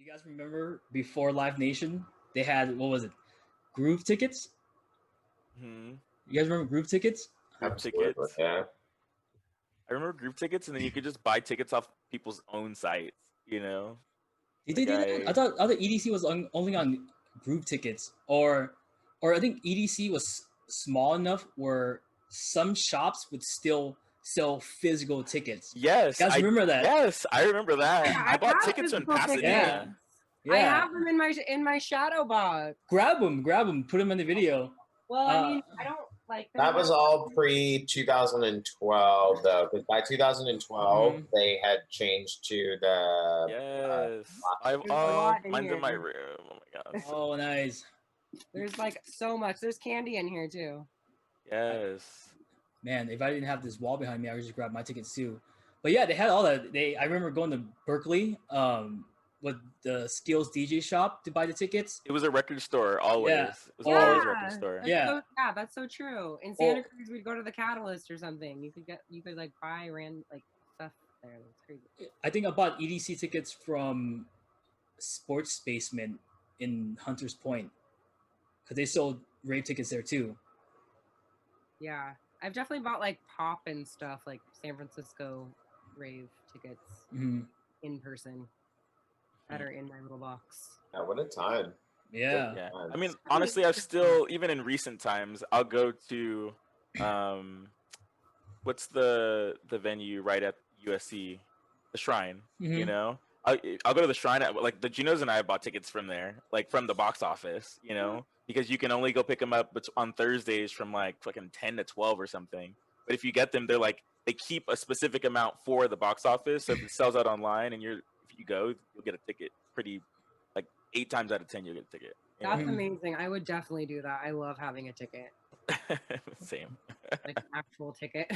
you guys remember before Live Nation, they had what was it? Groove tickets. Hmm. You guys remember groove tickets? Group Absolutely, tickets. yeah. I remember group tickets, and then you could just buy tickets off people's own sites. Did they Like do that? I thought EDC was only on groove tickets, or I think EDC was small enough where some shops would still sell physical tickets. Yes, You guys remember that? yes, I remember that. Yeah, I bought have tickets in physical tickets. Pasadena. Yeah, I yeah. have them in my shadow box. Grab them, put them in the video. Well, I mean, I don't like That was all pre 2012 though, because by 2012 Mhm. they had changed to the Yes, There's a lot in mine's in my here. room. Oh my gosh. Oh, nice. There's like so much. There's candy in here too. Yes. Man, if I didn't have this wall behind me, I would just grab my tickets too. But yeah, they had all that. I remember going to Berkeley, with the Skills DJ shop to buy the tickets. It was a record store always. Yeah. It was Yeah. always a record store. That's Yeah. yeah, that's so true. In Santa Cruz, we'd go to the Catalyst or something. You could like buy like stuff there. That's crazy. I think I bought EDC tickets from Sports Basement in Hunters Point because they sold rave tickets there too. Yeah, I've definitely bought like pop and stuff, like San Francisco rave tickets Mhm. in person that are in my little box. yeah, what a time. Yeah. Yeah. I mean, honestly, I've still, even in recent times, I'll go to, what's the venue right at USC, the Shrine. Mhm. I'll go to the Shrine. Like the Junos and I bought tickets from there, like from the box office. Because you can only go pick them up on Thursdays from like fucking 10 to 12 or something. But if you get them, they keep a specific amount for the box office. So if it sells out online and if you go, you'll get a ticket pretty, like 8 times out of 10 you'll get a ticket. That's amazing. I would definitely do that. I love having a ticket, Same. like an actual ticket.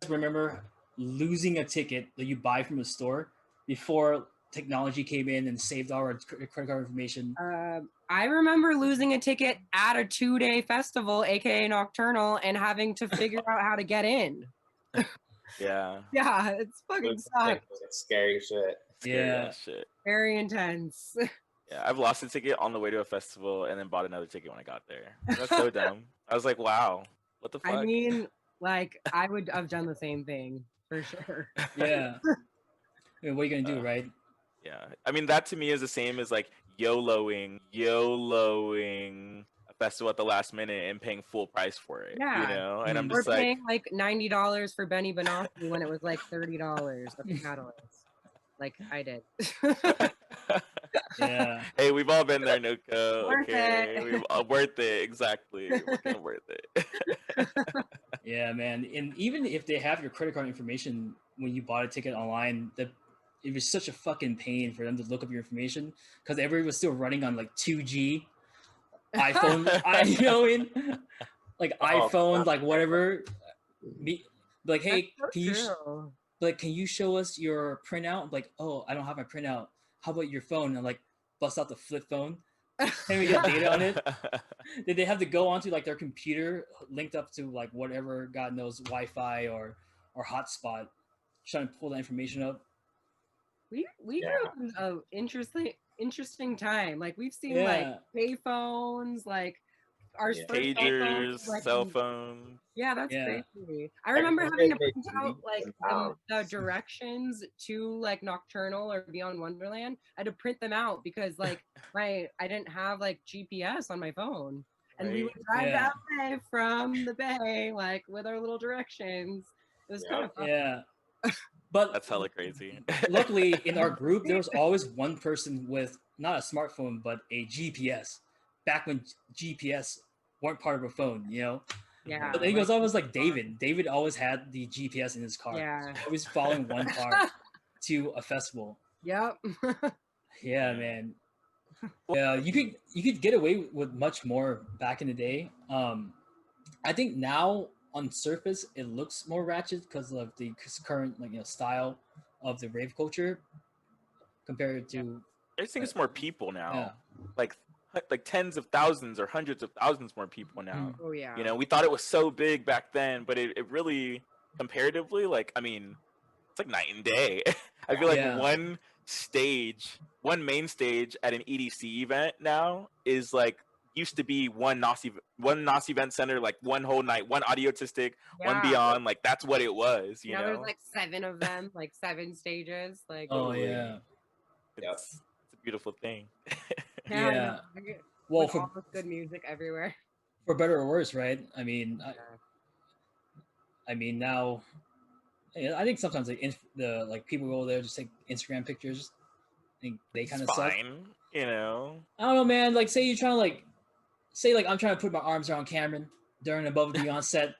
Remember losing a ticket that you buy from a store before technology came in and saved all our credit card information? I remember losing a ticket at a 2-day festival, aka Nocturnal, and having to figure out how to get in. Yeah. Yeah, it's fucking sucks. It's scary shit. Scary Yeah. ass shit. Very intense. Yeah, I've lost a ticket on the way to a festival and then bought another ticket when I got there. That's so dumb. I was like, wow, what the fuck? I mean, like, I would have done the same thing for sure. Yeah. I mean, what are you gonna do, right? Yeah, I mean that to me is the same as like YOLOing a festival at the last minute and paying full price for it. Yeah. And I'm We're just like, paying like $90 for Benny Benassi when it was like $30 at the Catalyst. Like I did. Yeah. hey, we've all been there, Nuka. Worth Okay, it. Worth it, exactly. Fucking worth it. Yeah, man. And even if they have your credit card information when you bought a ticket online, it was such a fucking pain for them to look up your information because everybody was still running on like 2G iPhone. You know what I mean? Like iPhone, like whatever. Like, hey, can you show us your printout? I'm like, oh, I don't have my printout. How about your phone? And like, bust out the flip phone. And we get data on it. Did they have to go onto like their computer linked up to like whatever God knows Wi-Fi or hotspot, trying to pull that information up? We grew up in an interesting time. Like we've seen like payphones, like our first pagers, like, cell phones. Yeah, that's crazy. I remember having to print out like the directions to like Nocturnal or Beyond Wonderland. I had to print them out because like I didn't have like GPS on my phone, and we would drive that way from the bay like with our little directions. It was kind of fun. Yeah. But that's hella crazy. Luckily, in our group, there was always one person with not a smartphone, but a GPS. Back when GPS weren't part of a phone, Yeah. But it was always like David. David always had the GPS in his car. Yeah. Always following one car to a festival. Yep. Yeah, man. Yeah, you could get away with much more back in the day. I think now on surface it looks more ratchet because of the current style of the rave culture compared to. I just think it's more people now, like tens of thousands or hundreds of thousands more people now. Oh yeah. We thought it was so big back then, but it really comparatively, like, I mean, it's like night and day. I feel like one one main stage at an EDC event now is like used to be one NOS event center, like one whole night, one Audiotistic, one Beyond, like that's what it was, you know. There's like 7 of them, like 7 stages, like Oh yeah. It's a beautiful thing. Yeah. Well, for all this good music everywhere. For better or worse, right? I mean, I mean now, I think sometimes like people go there just take Instagram pictures. I think they kind of suck. You know. I don't know, man. Like, say you're trying to like I'm trying to put my arms around Cameron during Above and Beyond set,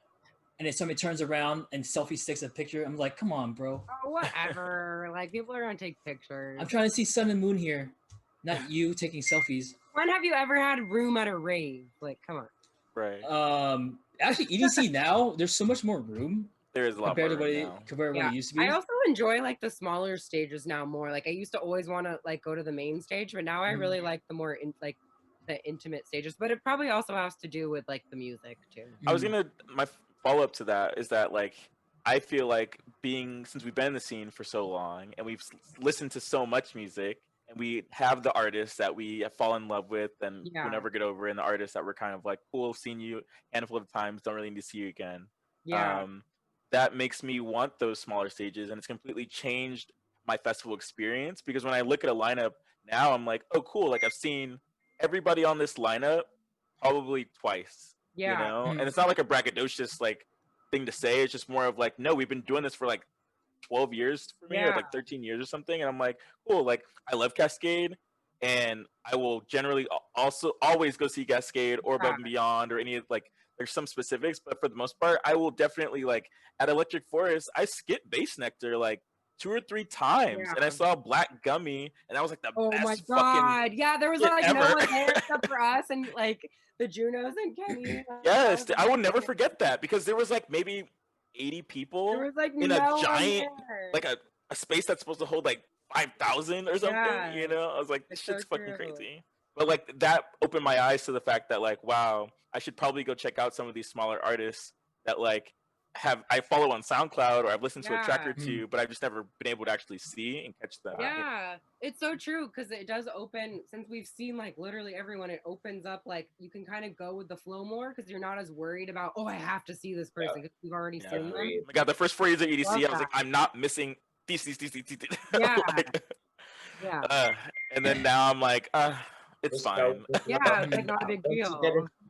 and then somebody turns around and selfie sticks a picture. I'm like, come on, bro. Oh, whatever. Like, people are gonna take pictures. I'm trying to see sun and moon here, not you taking selfies. When have you ever had room at a rave? Like, come on. Right. Actually, EDC now there's so much more room. There is a lot more compared to what it used to be. I also enjoy like the smaller stages now more. Like I used to always want to like go to the main stage, but now I really like the more like the intimate stages. But it probably also has to do with like the music too. I was my follow up to that is that like I feel like since we've been in the scene for so long and we've listened to so much music and we have the artists that we have fallen in love with and we'll never get over, and the artists that we're kind of like, cool, seen you a handful of times, don't really need to see you again. That makes me want those smaller stages, and it's completely changed my festival experience, because when I look at a lineup now, I'm like, oh cool, like I've seen everybody on this lineup probably twice. You know? And it's not like a braggadocious like thing to say, it's just more of like, no, we've been doing this for like 12 years for me, or like 13 years or something, and I'm like, cool, like I love Cascade, and I will generally also always go see Cascade or Above and Beyond, or any of like, there's some specifics, but for the most part, I will definitely like at Electric Forest, I skipped Bass Nectar like 2 or 3 times, and I saw Black Gummy, and that was like the best my god, there was like ever. No one there except for us and like the Junos and Kenny. Yes, I will never forget that, because there was like maybe 80 people there was, like, in no a giant like a space that's supposed to hold like 5,000 or something. You know, I was like, this it's shit's so fucking true. crazy. But like that opened my eyes to the fact that like, wow, I should probably go check out some of these smaller artists that like I follow on SoundCloud, or I've listened to a track or two, but I've just never been able to actually see and catch them. Yeah, it's so true, because it does open, since we've seen like literally everyone, it opens up like you can kind of go with the flow more, because you're not as worried about, oh, I have to see this person, because you've already seen them. Oh my god, the first 4 years of EDC, I was like, I'm not missing these. Yeah. And then now I'm like, it's fine. Yeah, it's like not a big deal.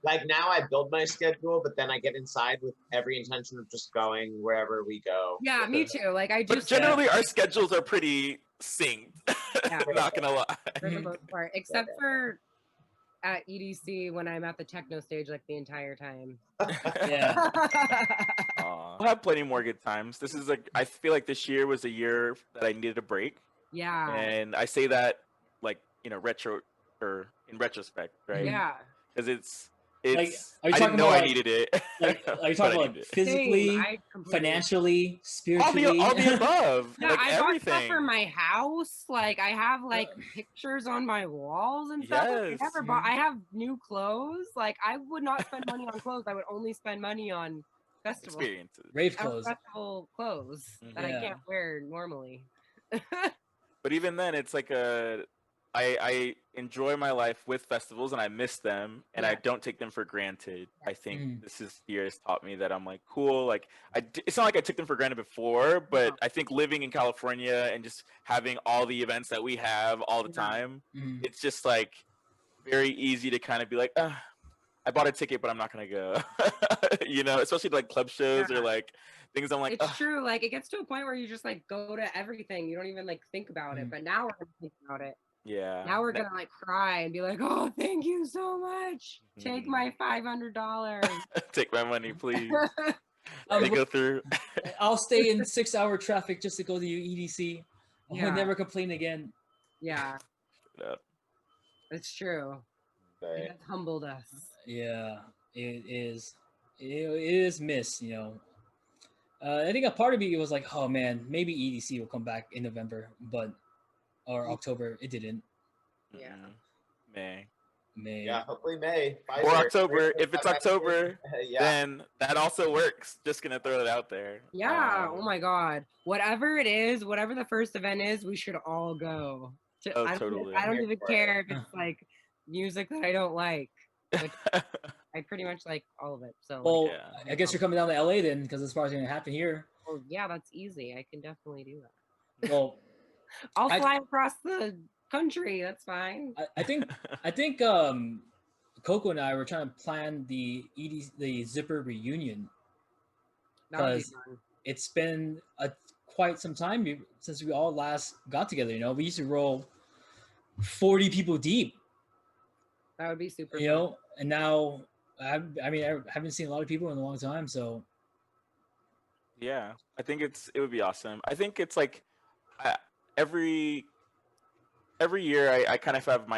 Like now I build my schedule, but then I get inside with every intention of just going wherever we go. Yeah, me too. Like I just But generally our schedules are pretty synced. I'm not gonna lie. For the most part, except for at EDC when I'm at the techno stage like the entire time. Yeah. We'll have plenty more good times. This is like, I feel like this year was a year that I needed a break. Yeah. And I say that like, you know, in retrospect, right? Yeah. Because it's Like, I didn't know I needed it. Like, are you talking about like physically, financially, spiritually? All the above. Yeah, like I everything. bought stuff for my house. Like I have like pictures on my walls and stuff. Yes. I have new clothes. Like I would not spend money on clothes. I would only spend money on festival experiences. Rave clothes. Festival clothes that I can't wear normally. But even then, it's like I enjoy my life with festivals, and I miss them, and I don't take them for granted. I think this year has taught me that I'm like, cool. Like it's not like I took them for granted before, but I think living in California and just having all the events that we have all the time, it's just like very easy to kind of be like, I bought a ticket, but I'm not gonna go. You know, especially like club shows or like things. I'm like, it's true. Like it gets to a point where you just like go to everything. You don't even like think about it. But now we're gonna think about it. Yeah. Now we're gonna like cry and be like, "Oh, thank you so much. Take my $500. Take my money, please." They go through. I'll stay in 6-hour traffic just to go to EDC. I'll never complain again. Yeah. It's true. It has humbled us. Yeah, it is. It is missed, you know. I think a part of me was like, oh man, maybe EDC will come back in November, or October. It didn't. Yeah. Man. May. Yeah, hopefully May. Or Pfizer. October. If it's October, Yeah. then that also works. Just gonna throw it out there. Yeah. Oh my God. Whatever it is, whatever the first event is, we should all go. Oh, I totally. don't Here even for care if it's like music that I don't like, which I pretty much like all of it. So. Well, Yeah. I guess you're coming down to LA then, because this probably gonna happen here. Well, yeah, that's easy. I can definitely do that. Well, I'll I- fly across the country. That's fine. I think Coco and I were trying to plan the Zipper reunion. That would be 'Cause- fun. It's been quite some time since we all last got together. You know, we used to roll 40 people deep. That would be super. You fun. know, and now I haven't seen a lot of people in a long time. So Yeah, I think it would be awesome. I think it's like every year I kind of have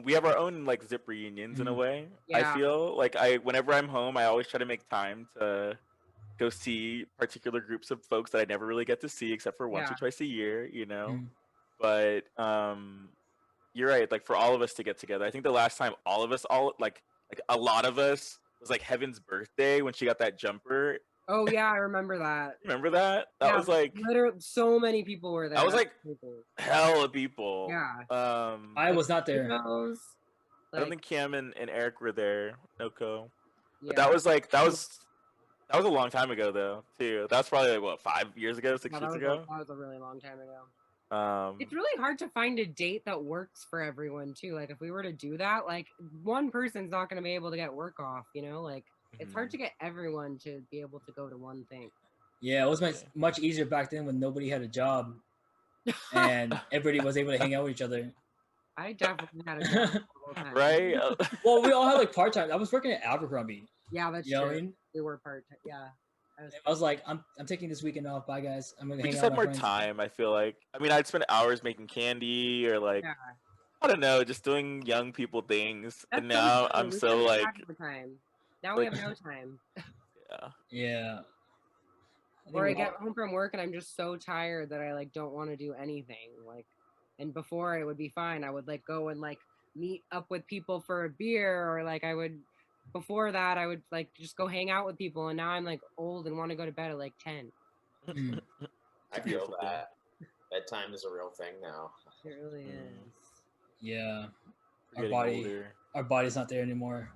we have our own like Zip reunions in a way. Yeah. I feel like whenever I'm home, I always try to make time to go see particular groups of folks that I never really get to see except for once or Yeah. twice a year, you know. Mm. But you're right, like for all of us to get together. I think the last time all like a lot of us was like Heaven's birthday when she got that jumper. Oh yeah, I remember that. Remember that? That Yeah, was like literally so many people were there. That was like People. hell of people. Yeah. I was not there. Knows, I don't think Cam and Eric were there. Noko. yeah. But that was a long time ago though too. That's probably like what 5 years ago, 6 Yeah, years that ago. was a really long time ago. Um, It's really hard to find a date that works for everyone too. Like if we were to do that, like one person's not going to be able to get work off, you know? Like it's hard to get everyone to be able to go to one thing. Yeah, it was much easier back then when nobody had a job and everybody was able to hang out with each other. I definitely had a job the whole time. right? Well, we all had like part time. I was working at Abercrombie. Yeah, that's You know true. what I mean? We were part time. Yeah. I was like, I'm taking this weekend off. Bye, guys. I'm gonna We hang just out had with more my friends. time. I feel like. I mean, I'd spend hours making candy or like Yeah. I don't know, just doing young people things. That's And now I'm we so couldn't like, have the time. Now we like- have no time. yeah. Yeah. Or I think we get home from work and I'm just so tired that I like don't want to do anything. Like, and before it would be fine. I would like go and like meet up with people for a beer, or like I would. Before that, I would like just go hang out with people, and now I'm like old and want to go to bed at like 10. Mm. I feel Beautiful thing. that. Bedtime is a real thing now. It really Mm. is. Yeah. We're getting body- older. Our body's not there anymore.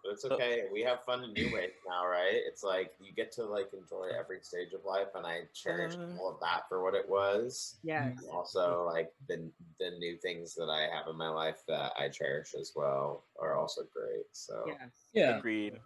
But it's okay. We have fun in new ways now, right? It's like you get to like enjoy every stage of life, and I cherish all of that for what it was. Yes. And also, like the new things that I have in my life that I cherish as well are also great. So Yes. Yeah. Agreed.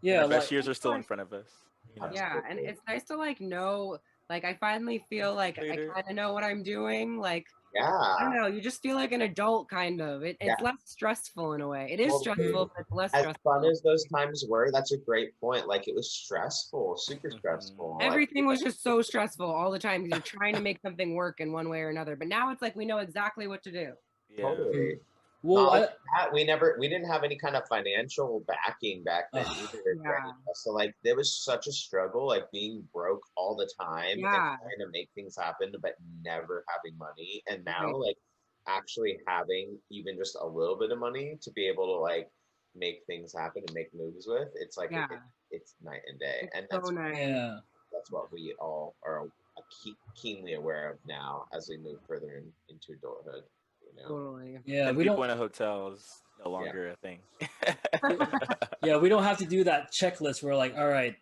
Yeah. Our best Like, years are still in front of us. You know? Yeah, and it's nice to like know. Like I finally feel like Later. I kind of know what I'm doing. Like I yeah, don't know, you just feel like an adult, kind of. It's Yeah. less stressful in a way. It is Well, stressful, but it's less as stressful. fun as those times were, that's a great point. Like it was stressful, super stressful. Like, Everything was just so stressful all the time. 'Cause you're trying to make something work in one way or another. But now it's like we know exactly what to do. Yeah. totally. well, Not I, only that, we didn't have any kind of financial backing back then Ugh. either. right? Yeah. So like there was such a struggle, like being broke all the time Yeah. and trying to make things happen, but never having money. And now Right. like actually having even just a little bit of money to be able to like make things happen and make moves with, it's like Yeah. it's night and day. It's And so nice. yeah. that's what we all are keenly aware of now as we move further into adulthood. You know. Totally. Yeah. And We people don't. in a hotel is no longer a thing. Yeah, we don't have to do that checklist where like, all right,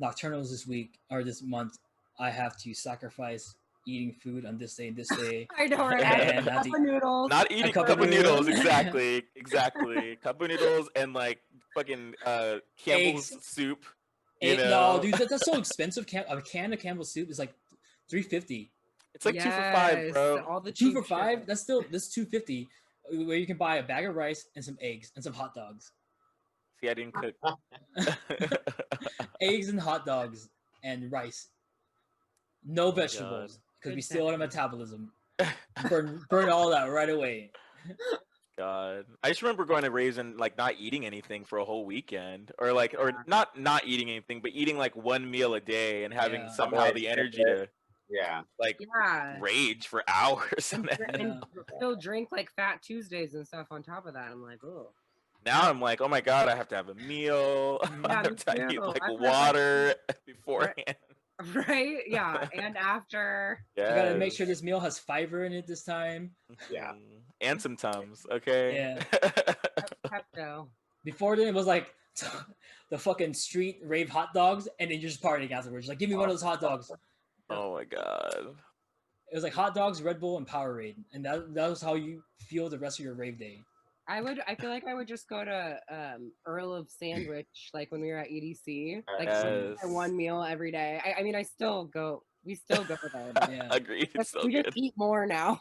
nocturnals this week or this month, I have to sacrifice eating food on this day and this day. I know, right? And Cup have of to- noodles. Not eating cup cup of of noodles, noodles. exactly. Cup of noodles and like fucking Campbell's Eggs. soup. No, dude, that's so expensive. A can of Campbell's soup is like $3.50. It's like 2 for $5, bro. All the Two cheap for $5. shit. That's $2.50. Where you can buy a bag of rice and some eggs and some hot dogs. See, I didn't cook. Eggs and hot dogs and rice. No vegetables because we Good still have a times. metabolism. Burn all that right away. God, I just remember going to Raves and like not eating anything for a whole weekend, or Yeah. not eating anything, but eating like one meal a day and having Yeah. somehow the energy to Yeah. like Yeah. rage for hours. And, And then and still drink like Fat Tuesdays and stuff on top of that. I'm like, oh. now I'm like, oh my god, I have to have a meal. Yeah, I need too. like I have to have, water beforehand. Right? Yeah. And after. You gotta make Yes. sure this meal has fiber in it this time. Yeah. And some Tums, okay? Yeah. Pepto. Before then, it was like the fucking street rave hot dogs, and then you're just partying afterwards. Like, give me one of those hot dogs. Oh my god. It was like hot dogs, Red Bull, and Powerade, and that was how you feel the rest of your rave day. I feel like I would just go to Earl of Sandwich, like when we were at EDC. Like Yes. one meal every day. I mean, we still go there. But Yeah. Agreed. It's so we good. just eat more now.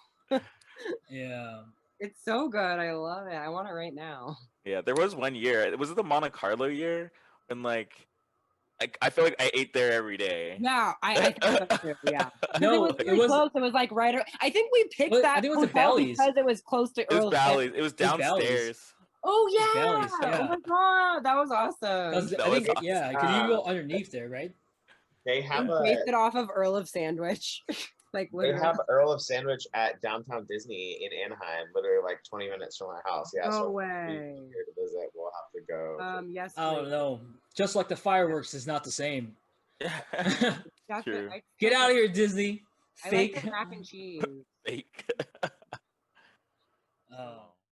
Yeah. It's so good. I love it. I want it right now. Yeah, there was one year. Was it the Monte Carlo year? When like I feel like I ate there every day. Yeah, I think so too. Yeah. No, it was really close. It was like right. I think we picked Well, I that think it was the hotel Bally's. because it was close to It was Earl's Bally's. It was Bally's. downstairs. Oh yeah. Bally's, Oh yeah. my god, that was awesome. 'Cause That I think, was yeah, because you go underneath there, right? They have We based it off of Earl of Sandwich. Like they literally. have Earl of Sandwich at downtown Disney in Anaheim, literally like 20 minutes from our house. Yeah, No so way. if you're here to visit, we'll have to go. Yes. I don't please. know. Just like the fireworks is not the same. That's True. it. Get out of here, Disney. I like Fake. the mac and cheese. Fake. Oh.